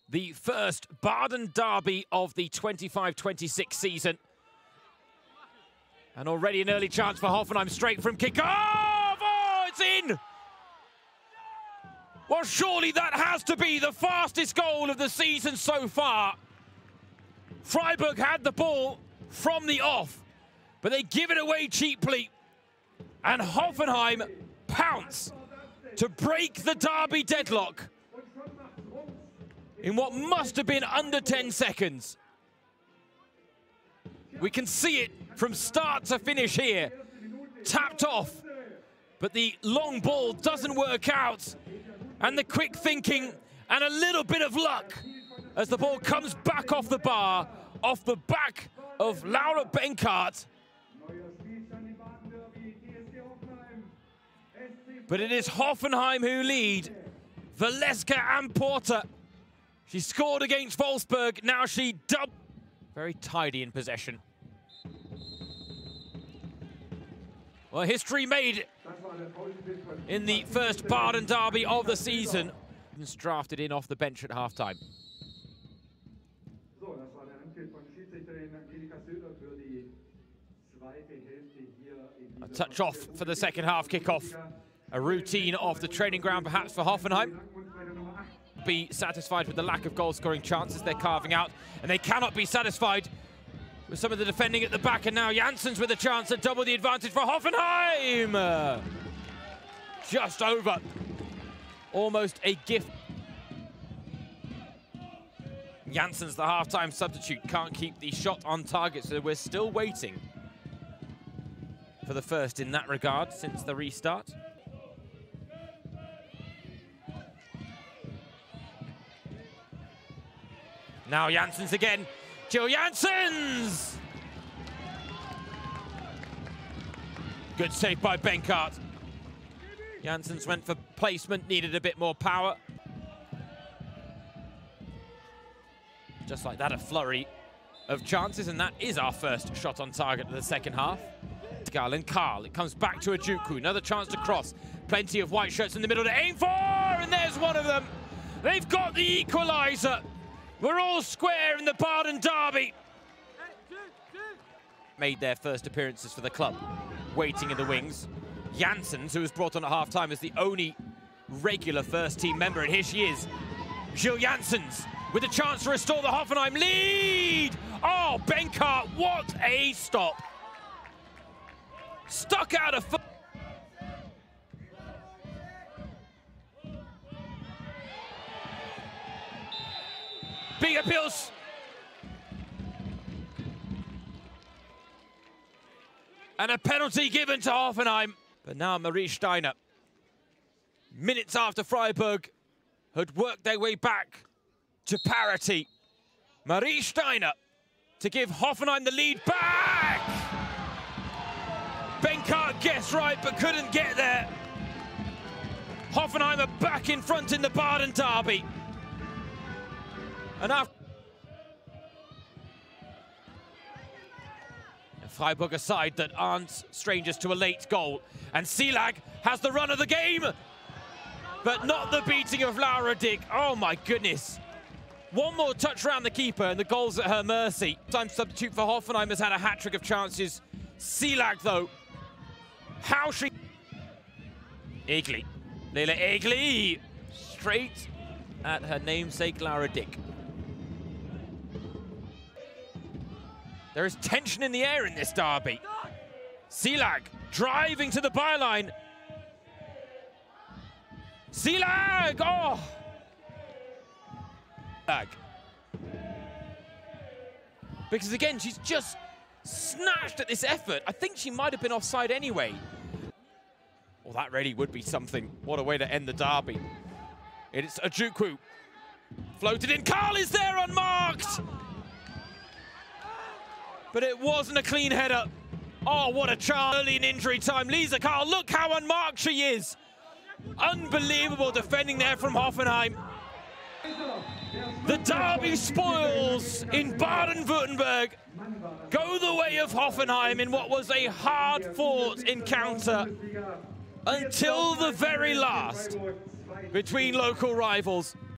the first Baden derby of the 25-26 season. And already an early chance for Hoffenheim, straight from kick-off. Oh, it's in! Well, surely that has to be the fastest goal of the season so far. Freiburg had the ball from the off, but they give it away cheaply. And Hoffenheim pounce to break the derby deadlock in what must have been under 10 seconds. We can see it from start to finish here. Tapped off, but the long ball doesn't work out. And the quick thinking and a little bit of luck as the ball comes back off the bar, off the back of Laura Benkart. But it is Hoffenheim who lead. Valesca Ampoorter. She scored against Wolfsburg. Now she doubled. Very tidy in possession. Well, history made in the first Baden derby of the season. And drafted in off the bench at halftime. A touch off for the second half kickoff. A routine off the training ground perhaps for Hoffenheim. Be satisfied with the lack of goal-scoring chances they're carving out, and they cannot be satisfied with some of the defending at the back. And now Janssens with a chance to double the advantage for Hoffenheim. Just over. Almost a gift. Janssens, the half-time substitute, can't keep the shot on target, so we're still waiting for the first in that regard since the restart. Now Janssens again. Jill Janssens! Good save by Benkart. Janssens went for placement, needed a bit more power. Just like that, a flurry of chances, and that is our first shot on target of the second half. And Karl, it comes back to Ojukwu, another chance to cross. Plenty of white shirts in the middle to aim for, and there's one of them. They've got the equaliser. We're all square in the Baden derby. Made their first appearances for the club, waiting in the wings. Janssens, who was brought on at half-time as the only regular first-team member, and here she is. Jill Janssens with a chance to restore the Hoffenheim lead. Oh, Benkart, what a stop. Stuck out of foot. Big appeals. And a penalty given to Hoffenheim. But now Marie Steiner, minutes after Freiburg had worked their way back to parity. Marie Steiner to give Hoffenheim the lead back. Benkart guessed right, but couldn't get there. Hoffenheim are back in front in the Baden derby. And after Freiburg a side that aren't strangers to a late goal. And Silag has the run of the game, but not the beating of Laura Dick. Oh my goodness. One more touch around the keeper and the goal's at her mercy. Time substitute for Hoffenheim has had a hat-trick of chances. Silag though, how she... Egli, Lila Egli, straight at her namesake Laura Dick. There is tension in the air in this derby. Silag driving to the byline. Silag! Oh! Because again, she's just snatched at this effort. I think she might have been offside anyway. Well, that really would be something. What a way to end the derby. It's Ojukwu. Floated in. Karl is there unmarked! But it wasn't a clean header. Oh, what a chance early in injury time. Lisa Karl, look how unmarked she is. Unbelievable defending there from Hoffenheim. The derby spoils in Baden-Württemberg go the way of Hoffenheim in what was a hard-fought encounter until the very last between local rivals.